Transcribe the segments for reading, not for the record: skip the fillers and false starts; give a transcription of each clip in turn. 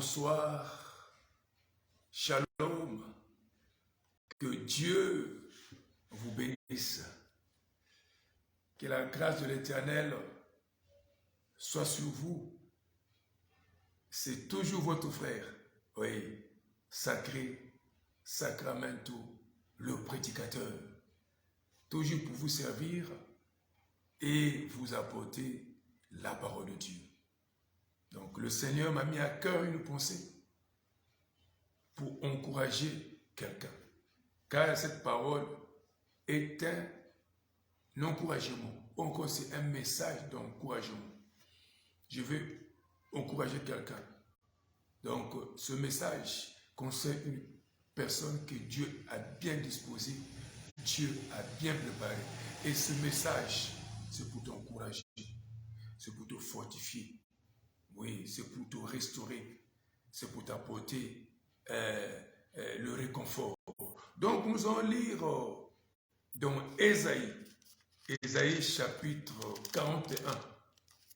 Bonsoir, shalom, que Dieu vous bénisse, que la grâce de l'Éternel soit sur vous. C'est toujours votre frère, oui, sacré, Sacramento, le prédicateur, toujours pour vous servir et vous apporter la parole de Dieu. Donc le Seigneur m'a mis à cœur une pensée pour encourager quelqu'un. Car cette parole est un encouragement. Encore c'est un message d'encouragement. Je veux encourager quelqu'un. Donc ce message concerne une personne que Dieu a bien disposée, Dieu a bien préparée. Et ce message, c'est pour t'encourager, c'est pour te fortifier. Oui, c'est pour te restaurer, c'est pour t'apporter le réconfort. Donc nous allons lire dans Ésaïe chapitre 41,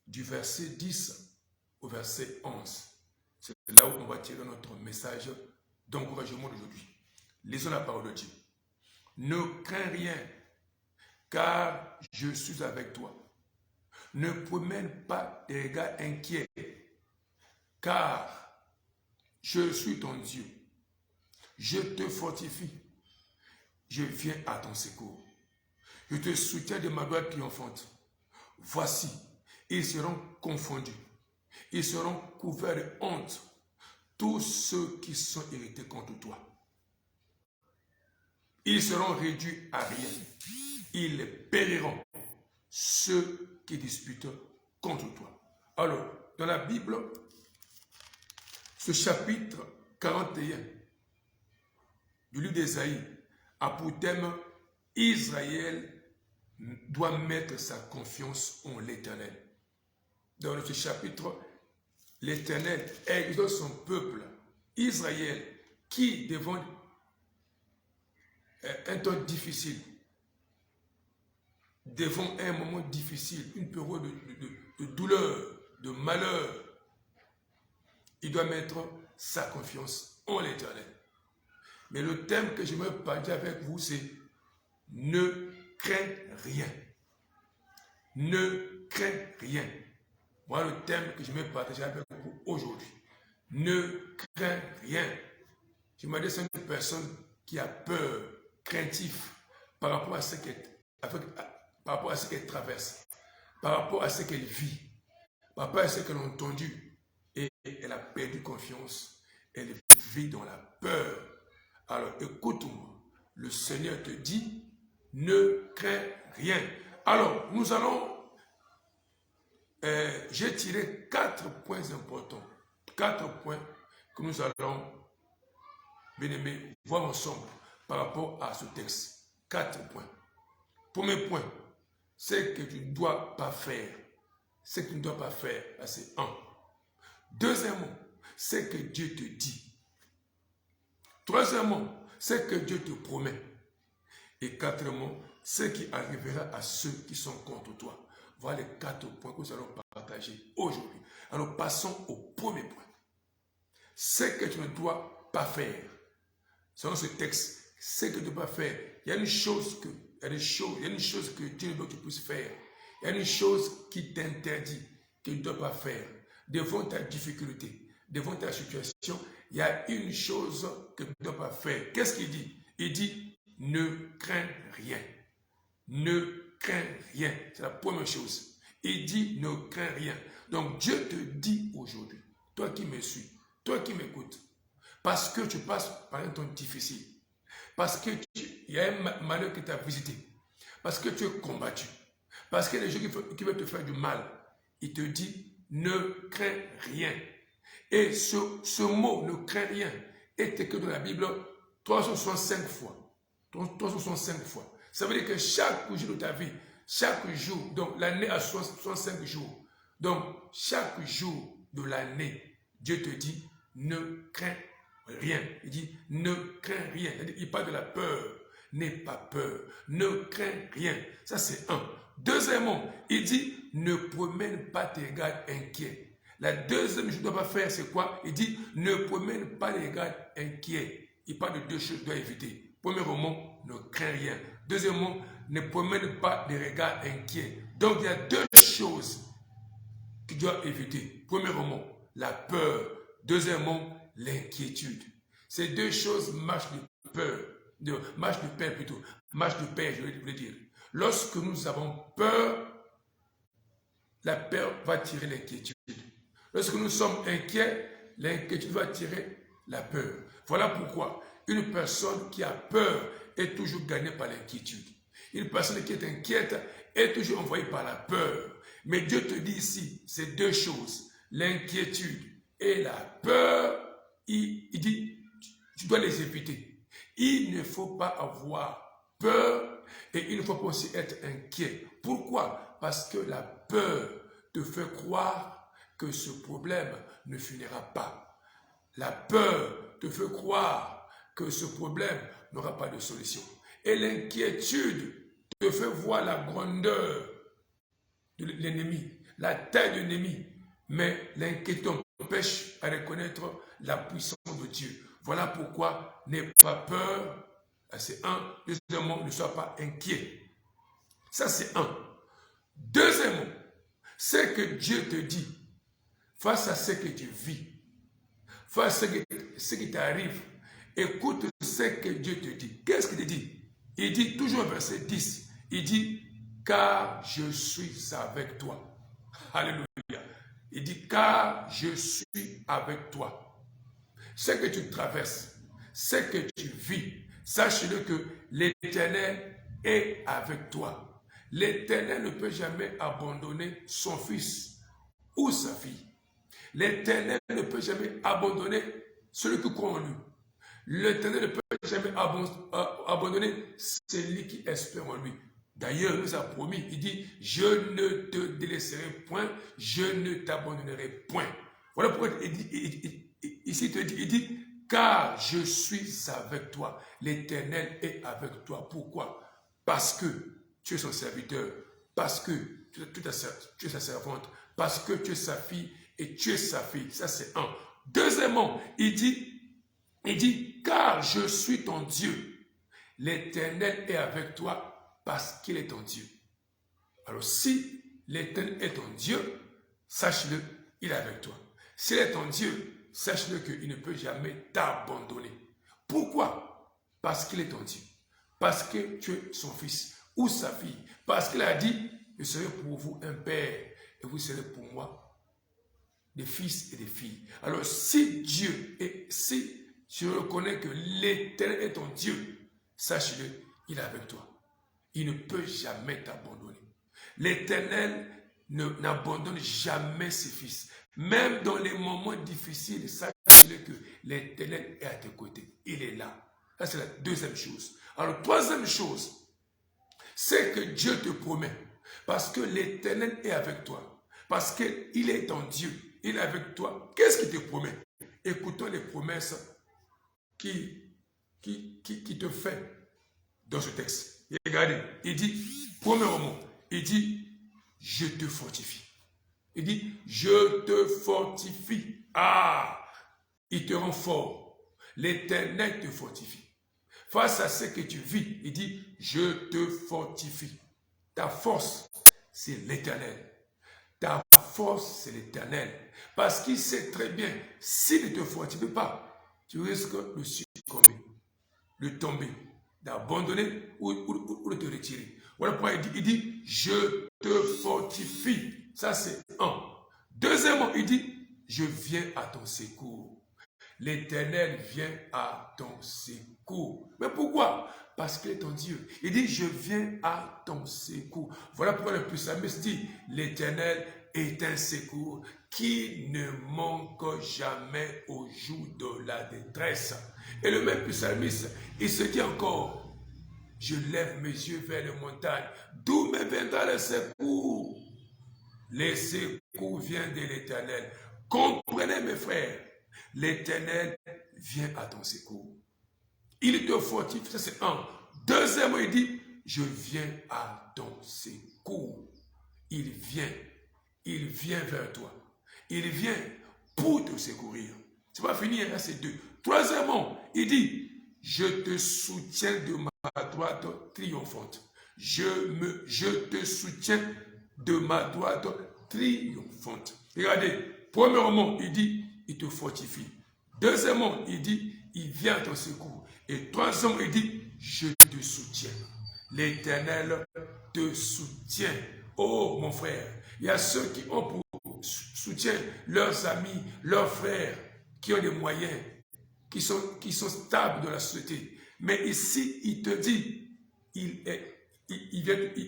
du verset 10 au verset 11. C'est là où on va tirer notre message d'encouragement d'aujourd'hui. Lisons la parole de Dieu. Ne crains rien, car je suis avec toi. Ne promène pas des regards inquiets, car je suis ton Dieu. Je te fortifie. Je viens à ton secours. Je te soutiens de ma droite triomphante. Voici, ils seront confondus. Ils seront couverts de honte, tous ceux qui sont irrités contre toi. Ils seront réduits à rien. Ils périront, ceux qui disputent contre toi. Alors, dans la Bible, ce chapitre 41 du livre d'Ésaïe a pour thème « Israël doit mettre sa confiance en l'Éternel ». Dans ce chapitre, l'Éternel exhorte son peuple, Israël, qui devant un temps difficile, devant un moment difficile, une période de douleur, de malheur, il doit mettre sa confiance en l'Éternel. Mais le thème que j'aimerais partager avec vous, c'est « Ne crains rien ». Ne crains rien. Voilà le thème que j'aimerais partager avec vous aujourd'hui. Ne crains rien. Je m'adresse à une personne qui a peur, craintif, par rapport à ce qu'elle traverse, par rapport à ce qu'elle vit, par rapport à ce qu'elle a entendu. Et elle a perdu confiance. Elle vit dans la peur. Alors écoute-moi. Le Seigneur te dit, ne crains rien. Alors nous allons, j'ai tiré 4 points importants. 4 points que nous allons, bien aimés, voir ensemble par rapport à ce texte. 4 points. Premier point, c'est que tu ne dois pas faire. C'est que tu ne dois pas faire. C'est 1. Deuxièmement, c'est que Dieu te dit. Troisièmement, c'est que Dieu te promet. Et quatrièmement, c'est qui arrivera à ceux qui sont contre toi. Voilà les 4 points que nous allons partager aujourd'hui. Alors passons au premier point. C'est que tu ne dois pas faire. Selon ce texte, c'est que tu ne dois pas faire. Il y a une chose que Dieu veut que tu puisses faire. Il y a une chose qui t'interdit, que tu ne dois pas faire. Devant ta difficulté, devant ta situation, il y a une chose que tu ne dois pas faire. Qu'est-ce qu'il dit? Il dit, ne crains rien. Ne crains rien. C'est la première chose. Il dit, ne crains rien. Donc Dieu te dit aujourd'hui, toi qui me suis, toi qui m'écoutes, parce que tu passes par un temps difficile, parce qu'il y a un malheur qui t'a visité, parce que tu es combattu, parce qu'il y a des gens qui veulent te faire du mal, il te dit, ne crains rien. Et ce mot, ne crains rien, est écrit dans la Bible 365 fois. 365 fois. Ça veut dire que chaque jour de ta vie, chaque jour, donc l'année a 65 jours. Donc, chaque jour de l'année, Dieu te dit, ne crains rien. Il dit, ne crains rien. Il parle de la peur. N'aie pas peur. Ne crains rien. Ça, c'est 1. Deuxièmement, il dit, ne promène pas tes regards inquiets. La deuxième chose que tu ne dois pas faire, c'est quoi? Il dit, ne promène pas les regards inquiets. Il parle de deux choses que tu dois éviter. Premièrement, ne crains rien. Deuxièmement, ne promène pas des regards inquiets. Donc, il y a deux choses que tu dois éviter. Premièrement, la peur. Deuxièmement, l'inquiétude. Ces deux choses marchent de peur. Marchent de paix plutôt. Marchent de paix, je voulais dire. Lorsque nous avons peur, la peur va tirer l'inquiétude. Lorsque nous sommes inquiets, l'inquiétude va tirer la peur. Voilà pourquoi une personne qui a peur est toujours gagnée par l'inquiétude. Une personne qui est inquiète est toujours envoyée par la peur. Mais Dieu te dit ici, ces deux choses, l'inquiétude et la peur, il dit, tu dois les éviter. Il ne faut pas avoir peur et il ne faut pas aussi être inquiet. Pourquoi? Parce que la peur te fait croire que ce problème ne finira pas. La peur te fait croire que ce problème n'aura pas de solution. Et l'inquiétude te fait voir la grandeur de l'ennemi, la taille de l'ennemi. Mais l'inquiétude t'empêche à reconnaître la puissance de Dieu. Voilà pourquoi n'aie pas peur. C'est un. Deuxièmement, ne sois pas inquiet. Ça, c'est un. Deuxièmement, c'est que Dieu te dit, face à ce que tu vis, face à ce qui t'arrive, écoute ce que Dieu te dit. Qu'est-ce qu'il te dit? Il dit, toujours au verset 10, il dit, car je suis avec toi. Alléluia. Il dit, car je suis avec toi. Ce que tu traverses, ce que tu vis, sache-le que l'Éternel est avec toi. L'Éternel ne peut jamais abandonner son fils ou sa fille. L'Éternel ne peut jamais abandonner celui qui croit en lui. L'Éternel ne peut jamais abandonner celui qui espère en lui. D'ailleurs, il nous a promis, il dit, je ne te délaisserai point, je ne t'abandonnerai point. Voilà pourquoi ici il dit, car je suis avec toi. L'Éternel est avec toi. Pourquoi? Parce que tu es son serviteur, parce que tu es sa servante, parce que tu es sa fille et tu es sa fille. Ça, c'est un. Deuxièmement, il dit, car je suis ton Dieu. L'Éternel est avec toi parce qu'il est ton Dieu. Alors, si l'Éternel est ton Dieu, sache-le, il est avec toi. S'il est ton Dieu, sache-le qu'il ne peut jamais t'abandonner. Pourquoi? Parce qu'il est ton Dieu. Parce que tu es son fils ou sa fille. Parce qu'il a dit, je serai pour vous un père et vous serez pour moi des fils et des filles. Alors, si Dieu et si tu reconnais que l'Éternel est ton Dieu, sache-le, il est avec toi. Il ne peut jamais t'abandonner. L'Éternel n'abandonne jamais ses fils. Même dans les moments difficiles, sache-le que l'Éternel est à tes côtés. Il est là. Ça, c'est la deuxième chose. Alors, troisième chose, c'est que Dieu te promet. Parce que l'Éternel est avec toi. Parce qu'il est ton Dieu. Il est avec toi. Qu'est-ce qu'il te promet? Écoutons les promesses qui te fait dans ce texte. Et regardez, il dit, premièrement, il dit, je te fortifie. Il dit, je te fortifie. Ah, il te rend fort. L'Éternel te fortifie. Face à ce que tu vis, il dit, je te fortifie. Ta force, c'est l'Éternel. Ta force, c'est l'Éternel. Parce qu'il sait très bien, s'il ne te fortifie pas, tu risques de succomber, de tomber, d'abandonner ou de te retirer. Voilà pourquoi il dit, je te fortifie. Ça, c'est un. Deuxièmement, il dit, je viens à ton secours. L'Éternel vient à ton secours. Mais pourquoi? Parce qu'il est ton Dieu. Il dit, je viens à ton secours. Voilà pourquoi le psalmiste dit, l'Éternel est un secours qui ne manque jamais au jour de la détresse. Et le même psalmiste, il se dit encore, je lève mes yeux vers les montagnes. D'où me viendra le secours? Les secours viennent de l'Éternel. Comprenez mes frères, l'Éternel vient à ton secours. Il te fortifie, ça c'est un. Deuxièmement, il dit, je viens à ton secours. Il vient vers toi. Il vient pour te secourir. C'est pas fini, hein, c'est 2. Troisièmement, il dit, je te soutiens de ma droite triomphante. Je te soutiens de ma droite triomphante. Regardez, premièrement, il dit, il te fortifie. Deuxièmement, il dit, il vient à ton secours. Et troisièmement, il dit, je te soutiens. L'Éternel te soutient. Oh, mon frère, il y a ceux qui ont pour soutien leurs amis, leurs frères, qui ont des moyens, qui sont stables dans la société. Mais ici, il te dit, il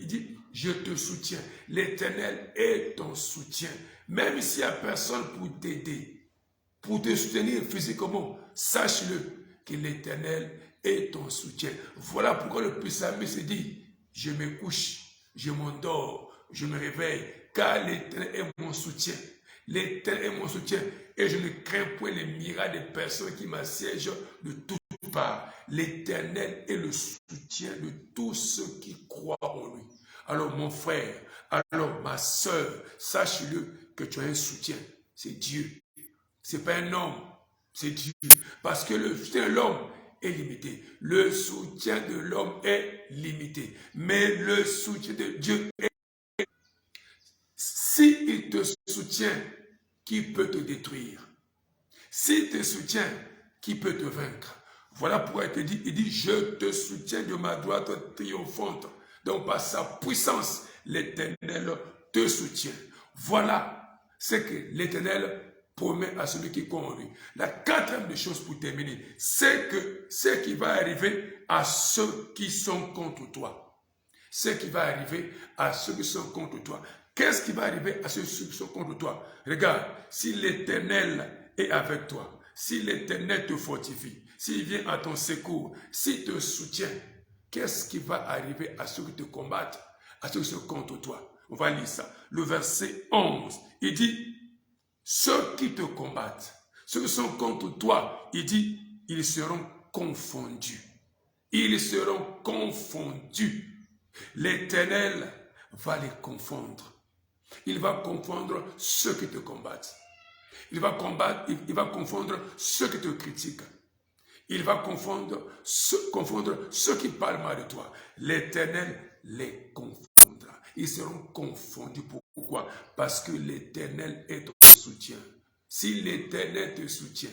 dit, je te soutiens. L'Éternel est ton soutien. Même s'il n'y a personne pour t'aider, pour te soutenir physiquement, sache-le que l'Éternel est ton soutien. Voilà pourquoi le psalmiste dit, je me couche, je m'endors, je me réveille, car l'Éternel est mon soutien. L'Éternel est mon soutien et je ne crains point les miracles des personnes qui m'assiègent de toutes parts. L'Éternel est le soutien de tous ceux qui croient en lui. Alors mon frère, alors ma soeur, sache-le que tu as un soutien. C'est Dieu. Ce n'est pas un homme, c'est Dieu. Parce que le soutien de l'homme est limité. Le soutien de l'homme est limité. Mais le soutien de Dieu est... S'il te soutient, qui peut te détruire? S'il te soutient, qui peut te vaincre? Voilà pourquoi il dit, je te soutiens de ma droite triomphante. Donc par sa puissance, l'Éternel te soutient. Voilà ce que l'Éternel promet à celui qui croit en lui. La quatrième des choses pour terminer, c'est que ce qui va arriver à ceux qui sont contre toi. Ce qui va arriver à ceux qui sont contre toi. Qu'est-ce qui va arriver à ceux qui sont contre toi? Regarde, si l'Éternel est avec toi, si l'Éternel te fortifie, s'il vient à ton secours, s'il te soutient, qu'est-ce qui va arriver à ceux qui te combattent, à ceux qui sont contre toi? On va lire ça. Le verset 11, il dit, ceux qui te combattent, ceux qui sont contre toi, il dit, ils seront confondus. Ils seront confondus. L'Éternel va les confondre. Il va confondre ceux qui te combattent. Il va confondre ceux qui te critiquent. Il va confondre ceux qui parlent mal de toi. L'Éternel les confondra. Ils seront confondus. Pourquoi? Parce que l'Éternel est ton soutien. Si l'Éternel te soutient,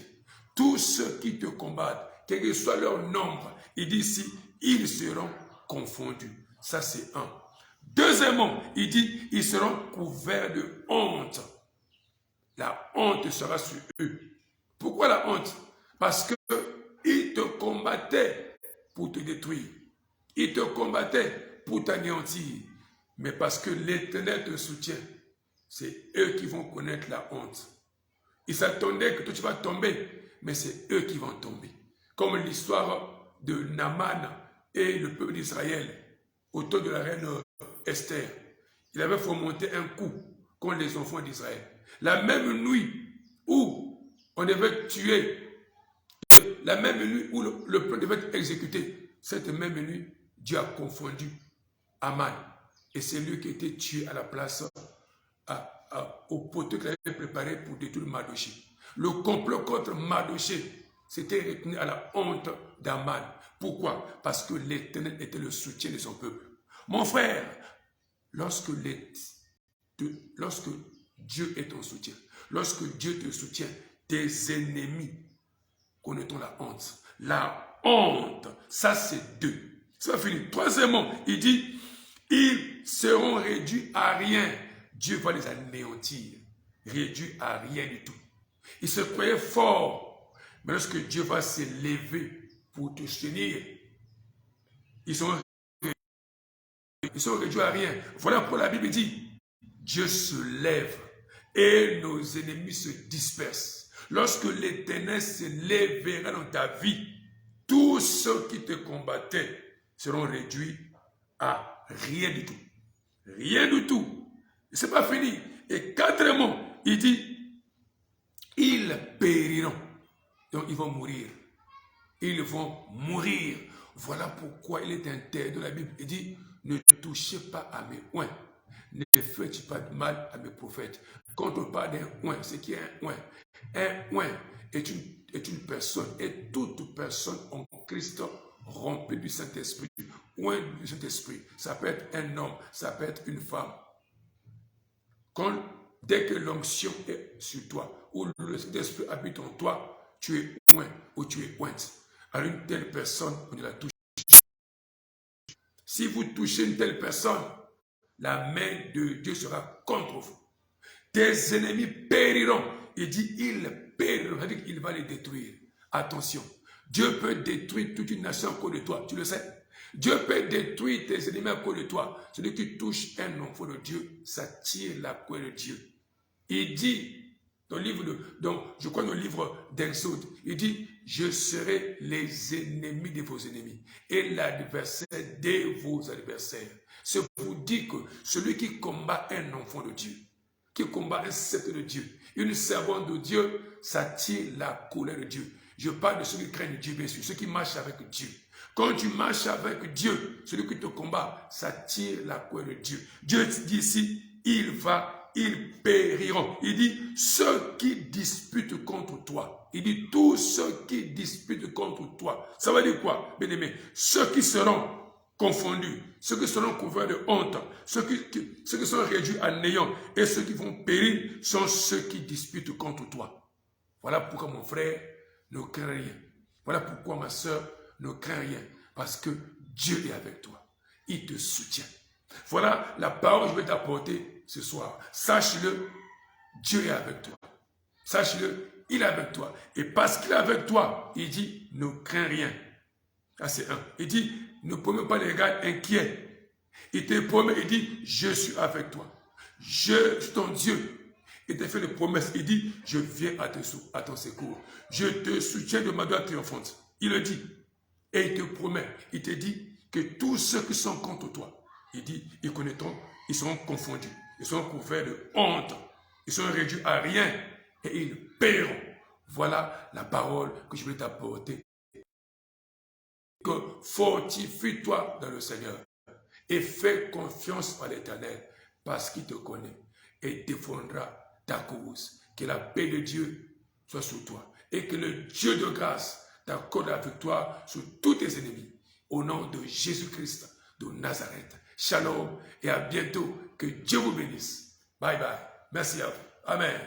tous ceux qui te combattent, quel que soit leur nombre, il dit ici, ils seront confondus. Ça c'est un. Deuxièmement, il dit, ils seront couverts de honte. La honte sera sur eux. Pourquoi la honte? Parce qu'ils te combattaient pour te détruire. Ils te combattaient pour t'anéantir. Mais parce que l'Éternel te soutient, c'est eux qui vont connaître la honte. Ils s'attendaient que toi tu vas tomber, mais c'est eux qui vont tomber. Comme l'histoire de Naaman et le peuple d'Israël autour de la reine Esther. Il avait fomenté un coup contre les enfants d'Israël. La même nuit où on devait tuer, la même nuit où le plan devait être exécuté, cette même nuit, Dieu a confondu Aman. Et c'est lui qui a été tué à la place, au poteau qu'il avait préparé pour détruire Mardoché. Le complot contre Mardoché s'était retenu à la honte d'Aman. Pourquoi? Parce que l'Éternel était le soutien de son peuple. Mon frère, lorsque Dieu est ton soutien, lorsque Dieu te soutient, tes ennemis connaîtront la honte. La honte, ça c'est 2. Ça va finir. Troisièmement, il dit, ils seront réduits à rien. Dieu va les anéantir. Réduits à rien du tout. Ils se croyaient forts. Mais lorsque Dieu va s'élever pour te soutenir, ils sont réduits à rien. Voilà pourquoi la Bible dit, Dieu se lève et nos ennemis se dispersent. Lorsque l'Éternel se lèvera dans ta vie, tous ceux qui te combattaient seront réduits à rien du tout. Rien du tout. Ce n'est pas fini. Et quatrièmement, il dit, ils périront. Donc ils vont mourir. Ils vont mourir. Voilà pourquoi il est interdit dans la Bible. Il dit, ne touchez pas à mes oins. ne fais-tu pas de mal à mes prophètes. Quand on parle d'un oint, c'est qui est un oint est une personne, et toute personne en Christ remplie du Saint-Esprit. Oint du Saint-Esprit, ça peut être un homme, ça peut être une femme. Dès que l'onction est sur toi, ou le Saint-Esprit habite en toi, tu es oint ou tu es ointe. Alors une telle personne, on la touche. Si vous touchez une telle personne, la main de Dieu sera contre vous. Tes ennemis périront. Il dit, ils périront, c'est-à-dire qu'il va les détruire. Attention, Dieu peut détruire toute une nation à cause de toi, tu le sais. Dieu peut détruire tes ennemis à cause de toi. Celui qui touche un enfant de Dieu, ça tire la colère de Dieu. Il dit, dans le livre je crois dans le livre d'Exode, il dit, je serai les ennemis de vos ennemis et l'adversaire de vos adversaires. C'est pour dire que celui qui combat un enfant de Dieu, qui combat un sceptre de Dieu, une servante de Dieu, ça tire la colère de Dieu. Je parle de ceux qui craignent Dieu, bien sûr, ceux qui marchent avec Dieu. Quand tu marches avec Dieu, celui qui te combat, ça tire la colère de Dieu. Dieu dit ici, ils périront. Il dit, ceux qui disputent contre toi. Il dit, tous ceux qui disputent contre toi. Ça veut dire quoi, bien-aimé? Ceux qui seront confondus, ceux qui seront couverts de honte, ceux qui seront réduits à néant, et ceux qui vont périr sont ceux qui disputent contre toi. Voilà pourquoi mon frère ne craint rien. Voilà pourquoi ma soeur ne craint rien. Parce que Dieu est avec toi. Il te soutient. Voilà la parole que je vais t'apporter ce soir. Sache-le, Dieu est avec toi. Sache-le, il est avec toi. Et parce qu'il est avec toi, il dit, ne crains rien. Ça c'est un. Il dit, ne promets pas les regards inquiets. Il te promet, il dit, je suis avec toi. Je suis ton Dieu. Il te fait des promesses. Il dit, je viens à ton secours. Je te soutiens de ma droite triomphante. Il le dit. Et il te promet. Il te dit que tous ceux qui sont contre toi, il dit, ils connaîtront, ils seront confondus. Ils seront couverts de honte. Ils seront réduits à rien. Et ils paieront. Voilà la parole que je voulais t'apporter. Que fortifie-toi dans le Seigneur. Et fais confiance à l'Éternel. Parce qu'il te connaît. Et défendra ta cause. Que la paix de Dieu soit sur toi. Et que le Dieu de grâce t'accorde la victoire sur tous tes ennemis. Au nom de Jésus-Christ de Nazareth. Shalom et à bientôt. Que Dieu vous bénisse. Bye bye. Merci à vous. Amen.